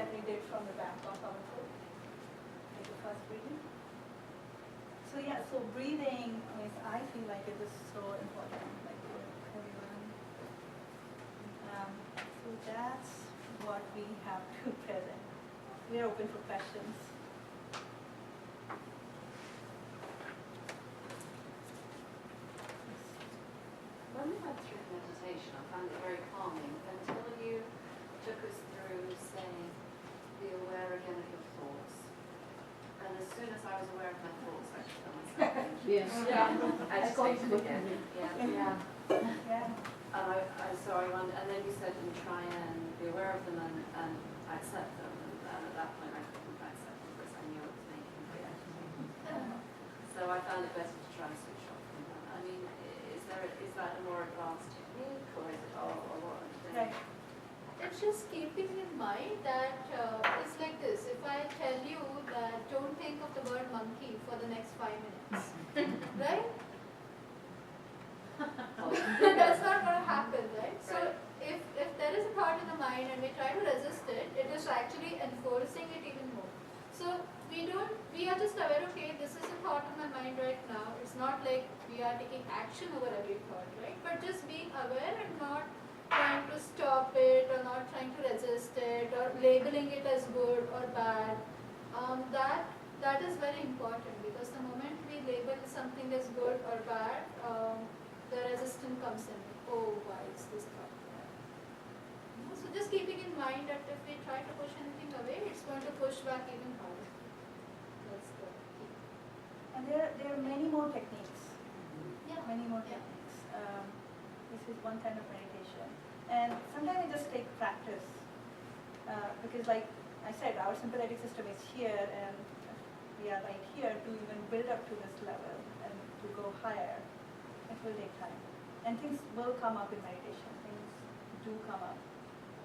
that we did from the Bangkok Council, like the first breathing. So yeah, so breathing, I feel like it is so important, like for everyone. So that's what we have to present. We are open for questions. When we went through the meditation, I found it very calming until you took us through saying, be aware again of your thoughts. And as soon as I was aware of my thoughts, I just felt myself Yes. agitated again. Yeah. So I wondered, and then you said and try and be aware of them and accept them. And at that point I couldn't accept them because I knew it was making me agitated. So I found it better to try and switch off from that. I mean, is that a more advanced technique or is it or what? Right. It's just keeping in mind that it's like this. If I tell you that don't think of the word monkey for the next 5 minutes, right? That's not going to happen, right? So if there is a thought in the mind and we try to resist it, it is actually enforcing it even more. So we are just aware, okay, this is a thought in my mind right now. It's not like we are taking action over every thought, right? But just being aware and not trying to stop it or not trying to resist it or labeling it as good or bad. That is very important because the moment we label something as good or bad, the resistance comes in. Oh, why is this thought there? So just keeping in mind that if we try to push anything away, it's going to push back even harder. That's the key. And there are many more techniques. Yeah. Many more Yeah. techniques. This is one kind of meditation. And sometimes it just takes practice. Because like I said, our sympathetic system is here and we are right here to even build up to this level and to go higher. It will take time. And things will come up in meditation. Things do come up.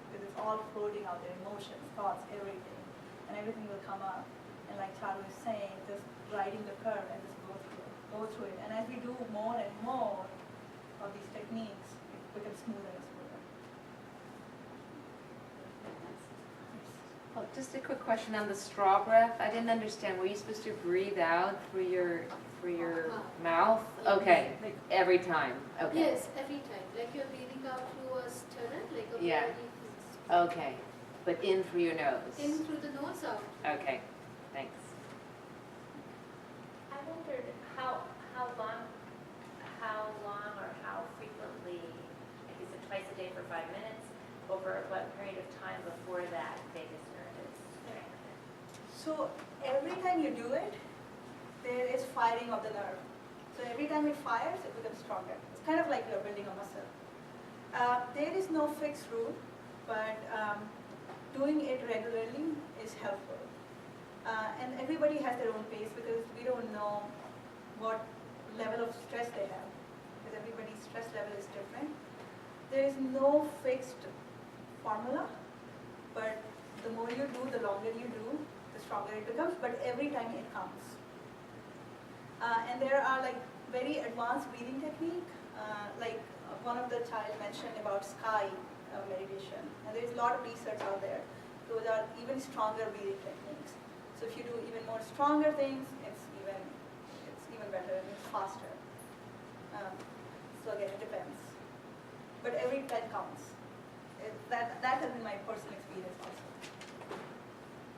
Because it's all floating out there, emotions, thoughts, everything. And everything will come up. And like Charu is saying, just riding the curve and just go through it. And as we do more and more of these techniques, it becomes smoother and smoother. Oh, just a quick question on the straw breath. I didn't understand. Were you supposed to breathe out through your mouth? Okay, every time. Okay. Yes, every time. Like you're breathing out through a sternum, like a Yeah. very Okay, but in through your nose. in through the nose out. Okay, thanks. I wondered how long or how frequently, like you said, twice a day for 5 minutes, over what period of time before that vagus nerve is strengthened? So every time you do it, there is firing of the nerve. So every time it fires, it becomes stronger. It's kind of like you're building a muscle. There is no fixed rule, but doing it regularly is helpful. And everybody has their own pace because we don't know what level of stress they have, because everybody's stress level is different. There is no fixed formula, but the more you do, the longer you do, the stronger it becomes, but every time it counts. And there are like very advanced breathing technique, like one of the child mentioned about sky meditation. And there is a lot of research out there. Those are even stronger breathing techniques. So if you do even more stronger things, it's even better and it's faster. So again, it depends. But every 10 counts. That has been my personal experience also.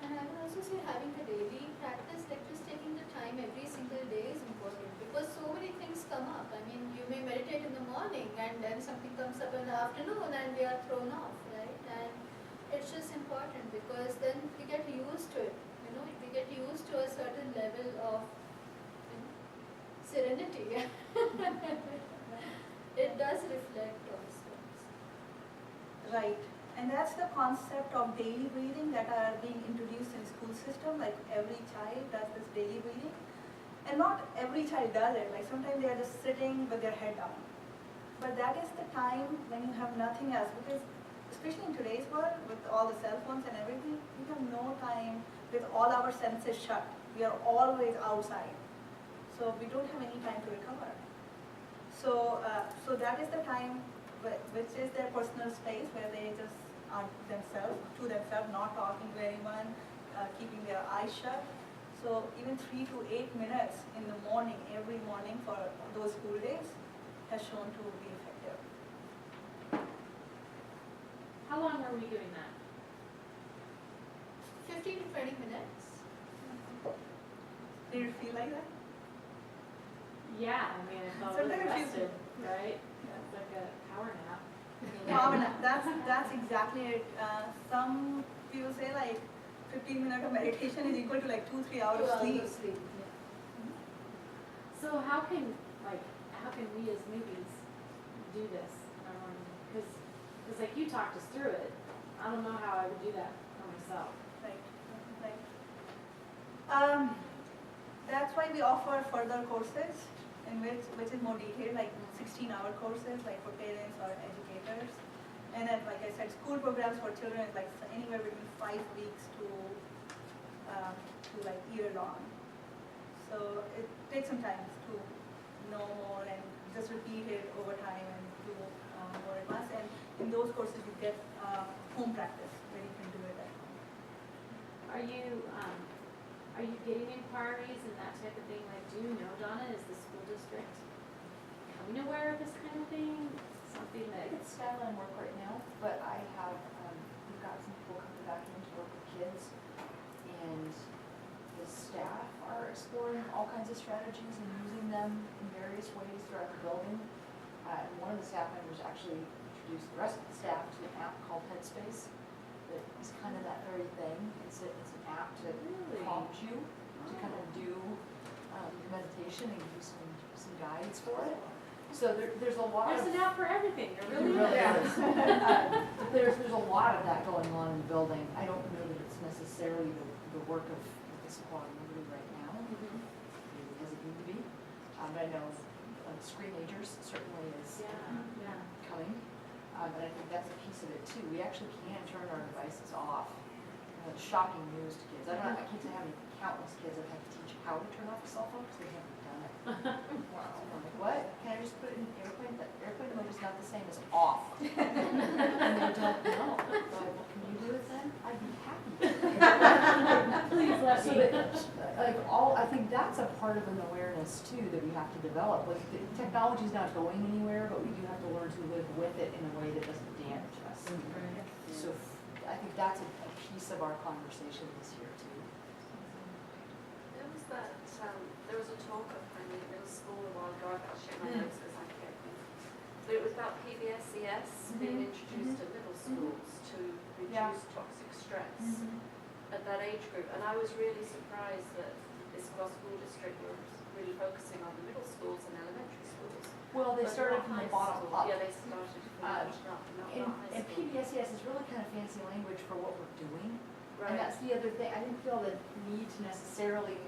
And I would also say having a daily practice, like just taking the time every single day is important because so many things come up. I mean, you may meditate in the morning and then something comes up in the afternoon and we are thrown off, right? And it's just important because then we get used to it. We get used to a certain level of serenity. It does reflect also. Right. And that's the concept of daily breathing that are being introduced in school system. Like every child does this daily breathing. And not every child does it. Like sometimes they are just sitting with their head down. But that is the time when you have nothing else. Because especially in today's world, with all the cell phones and everything, we have no time with all our senses shut. We are always outside. So we don't have any time to recover. So that is the time which is their personal space where they just to themselves, not talking to anyone, keeping their eyes shut. So even 3 to 8 minutes in the morning, every morning for those school days has shown to be effective. How long are we doing that? 15 to 20 minutes. Did it feel like that? Yeah, I mean, I felt really Sometimes you- rested, right? It's like a power nap. That's exactly it. Some people say like 15 minutes of meditation is equal to like 2-3 hours of sleep. So how can we as newbies do this? Because like you talked us through it. I don't know how I would do that for myself. Right. That's why we offer further courses in which is more detailed, like 16-hour courses, like for parents or educators. And then, like I said, school programs for children is like anywhere between 5 weeks to like year long. So it takes some time to know more and just repeat it over time and do more advanced. And in those courses, you get home practice where you can do it at home. Are you getting inquiries and that type of thing? Like, do you know, Donna, is the school district becoming aware of this kind of thing? Something that, It's Skyline work right now, but I have, we've got some people coming back in to work with kids, and the staff are exploring all kinds of strategies and using them in various ways throughout the building. And one of the staff members actually introduced the rest of the staff to an app called Headspace that is kind of that very thing. It's an app to Really? prompt you to kind of do your meditation and give you some guides for it. So there's a lot there's of... an app for everything, there It really really is. is. There's a lot of that going on in the building. I don't know that it's necessarily the work of the squad really right now. Mhm. It doesn't need to be. But I know Screenagers certainly is Yeah. coming. But I think that's a piece of it too. We actually can turn our devices off. It's shocking news to kids. I can't tell you how many countless kids I've had to teach how to turn off a cell phone because they haven't done it. Wow. I'm like, what? Can I just put it in airplane? The airplane mode is not the same as off. And they don't know. So I'm like, well, can you do it then? I'd be happy. Please let So me. I think that's a part of an awareness too that we have to develop. Like the technology's not going anywhere, but we do have to learn to live with it in a way that doesn't damage us. So I think that's a piece of our conversation this year too. There was that, there was a talk at Pioneer Middle School a while ago, I've got to check my notes because I forget things. But it was about PBSES being introduced at middle schools to Yeah. reduce toxic stress at that age group. And I was really surprised that this school district was really focusing on the middle schools and elementary schools. Well, they but started not from the high bottom school. up. Yeah, they started from the bottom up, not And high school. PBSES is really kind of fancy language for what we're doing. Right. And that's the other thing, I didn't feel the need to necessarily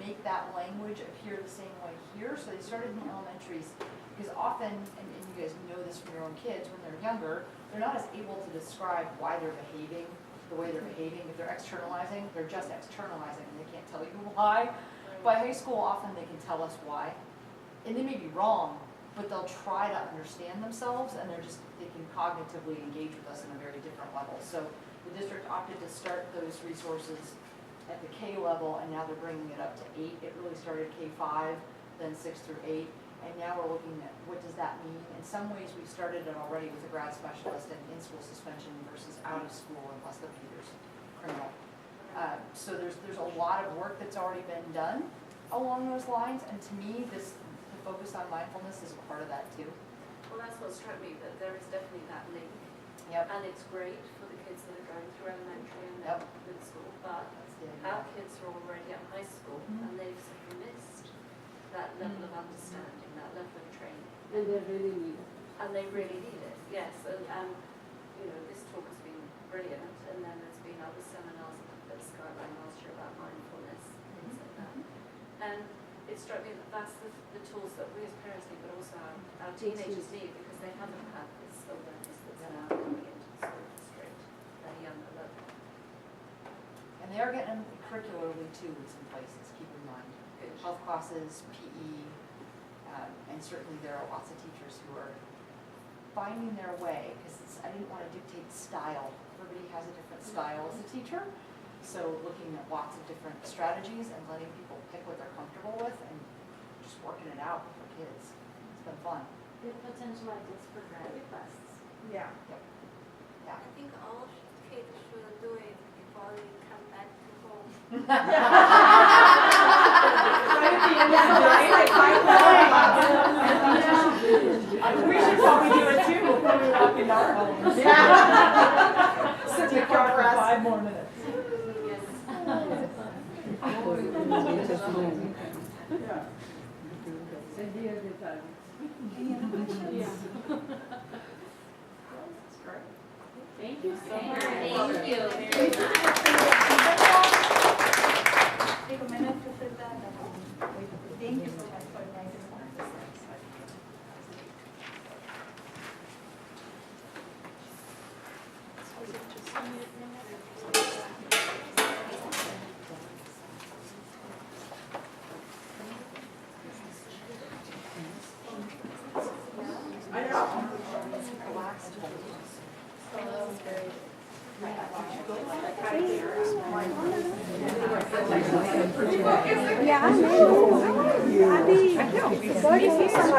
make that language appear the same way here, so they started in the elementaries. Because often, and you guys know this from your own kids, when they're younger, they're not as able to describe why they're behaving the way they're behaving. If they're externalizing, they're just externalizing and they can't tell you why. By high school, often they can tell us why. And they may be wrong, but they'll try to understand themselves and they can cognitively engage with us on a very different level. So the district opted to start those resources at the K level, and now they're bringing it up to 8. It really started K5, then 6 through 8, and now we're looking at what does that mean. In some ways, we started it already with a grad specialist and in-school suspension versus out of school unless the behavior's criminal. So there's a lot of work that's already been done along those lines, and to me, the focus on mindfulness is a part of that too. Well, that's what struck me, that there is definitely that link. Yep. And it's great for the kids that are going through elementary and Yep. middle school, but That's the idea. our kids are already at high school Mhm. and they've simply missed that level of understanding, that level of training. And they really need it. And they really need it, yes. And you know, this talk has been brilliant, and then there's been other seminars at Skyline last year about mindfulness, things like that. And it struck me that that's the tools that we as parents need, but also our teenagers need, because they haven't had this awareness that's now coming into the school district at a younger level. And they are getting them curricularly too in some places, keep in mind. Good. Health classes, PE, and certainly there are lots of teachers who are finding their way, because I didn't want to dictate style. Everybody has a different style as a teacher. So looking at lots of different strategies and letting people pick what they're comfortable with and just working it out with the kids. It's been fun. Good potential ideas for grant requests. Yeah. Yeah. I think all kids should do it before they come back to home. We should probably do it too before we walk into our homes. Sit in the car for 5 more minutes. Yeah. Thank you so much. Thank you very much. Take a minute to fill that out. Thank you so much for inviting us. Yeah, I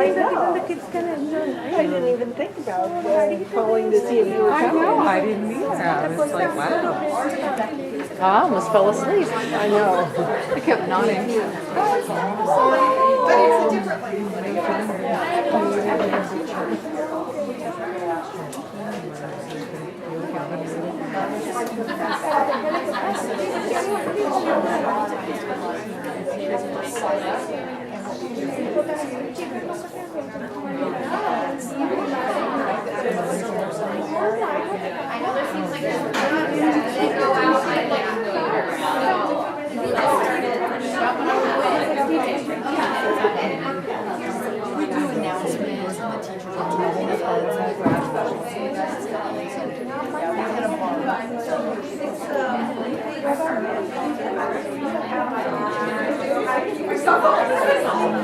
know. The kids can enjoy. I didn't even think about calling to see if you were coming. I know, I didn't either. I was like, wow. I almost fell asleep. I know. I kept nodding. But it's a different way. I know there seems like they go out and We do announcements and the teachers are talking about it.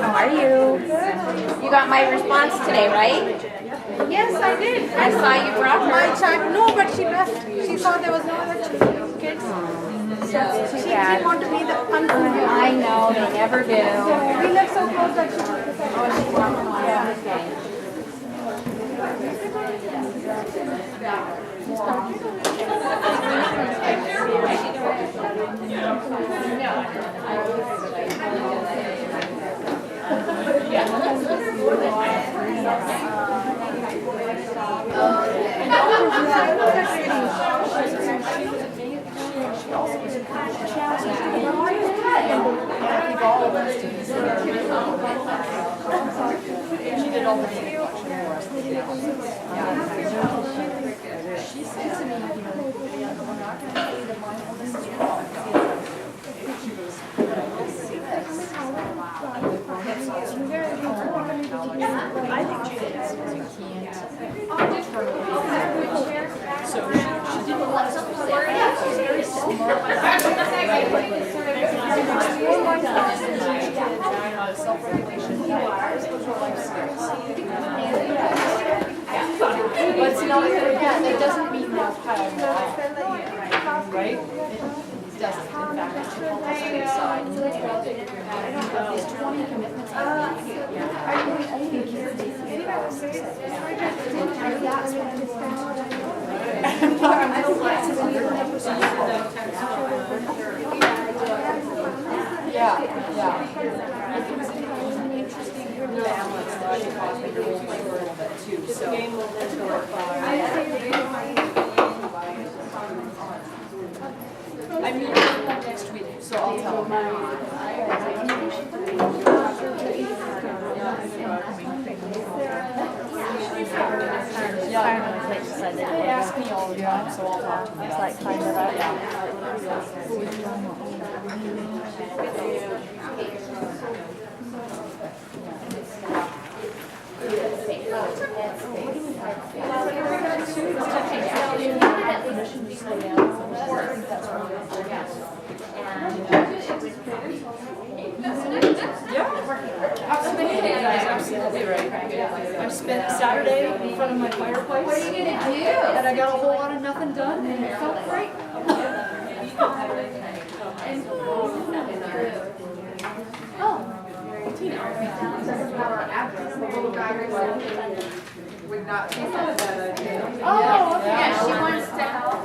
How are you? You got my response today, right? Yes, I did. I saw you brought her. My child, no, but she left. She thought there was no other kids. So she wanted to be the unfamiliar. I know, they never do. We live so close that she decided. She did all the video for us. She said to me, you know, we're not going to say that mindfulness is wrong. She goes, "You'll see this." I think she is. So she didn't let us say that. She's very smart. Self-regulation. But it's not, again, it doesn't mean they'll pile on, right? It doesn't, in fact, it should help us decide. These 20 commitments are yeah. I think it was an interesting balance that she caused me to roll my word a little bit too, so. I'm meeting with them next week, so I'll tell Yeah, they ask me all the time, so I'll talk to them about it. It's like kind of, yeah. Absolutely right. I spent Saturday in front of my fireplace. What are you gonna do? And I got a whole lot of nothing done, and it felt great. Would not be some of that idea. Oh, okay. Yeah, she wants to help.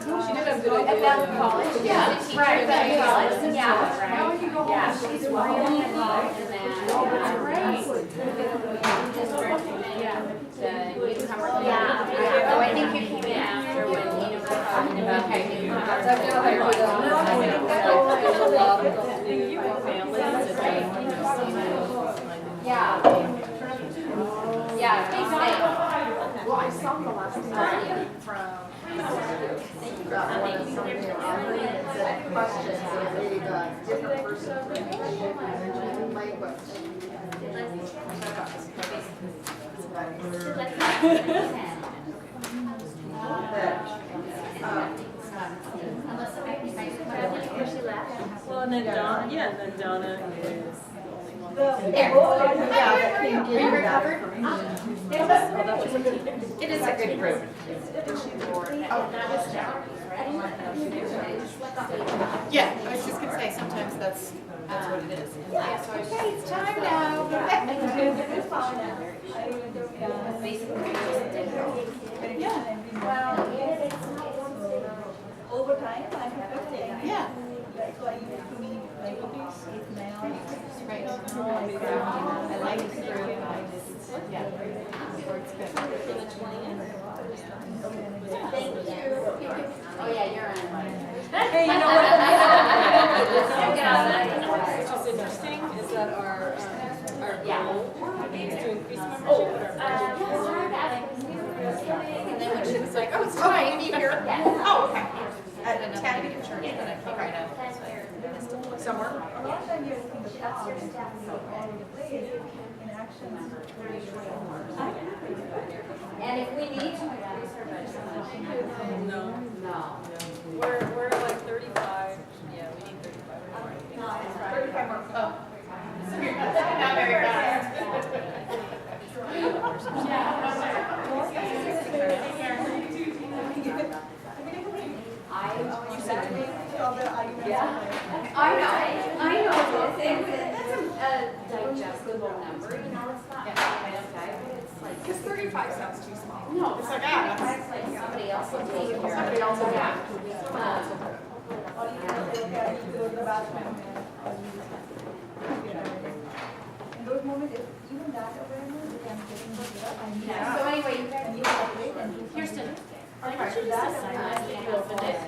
She did have good idea. College. Yeah, right, Bethel College. Yeah. Now when you go home, Yeah. she's really involved in that. Oh, that's great. Yeah. Oh, I think you came in after when Nina was talking about. Yeah. Yeah, please stay. Well, I saw the last time from questions and they different person language. Well, and then Donna, yeah, and then Donna is Are you recovered? It is a good group. Yeah, I was just gonna say, sometimes that's what it is. Okay, it's time now. Over time, I have to Yeah. like, so I used to meet like it's now. Right. I like it through. Yeah. It's good. Oh, yeah, you're on. Hey, you know what? What's interesting is that our goal is to increase membership, but And then when she was like, oh, it's time, you here? Oh, okay. At 10, then I came right up. Somewhere. A lot of times you're looking at all over the place in action. And if we need to increase our budget, no. no. We're like 35. Yeah, we need 35 more. 35 more. Oh. Not very fast. I know this. That's a digestible number, you know, it's not okay, but it's like. Because 35 sounds too small. No, It's like, ah, it's like somebody else will take care of it. Somebody else will, yeah. Or you can say, okay, I need to go to the bathroom. In those moments, even that awareness, if I'm getting the blood, I need So anyway, you guys. to wait and Kirsten, Okay, so that awareness.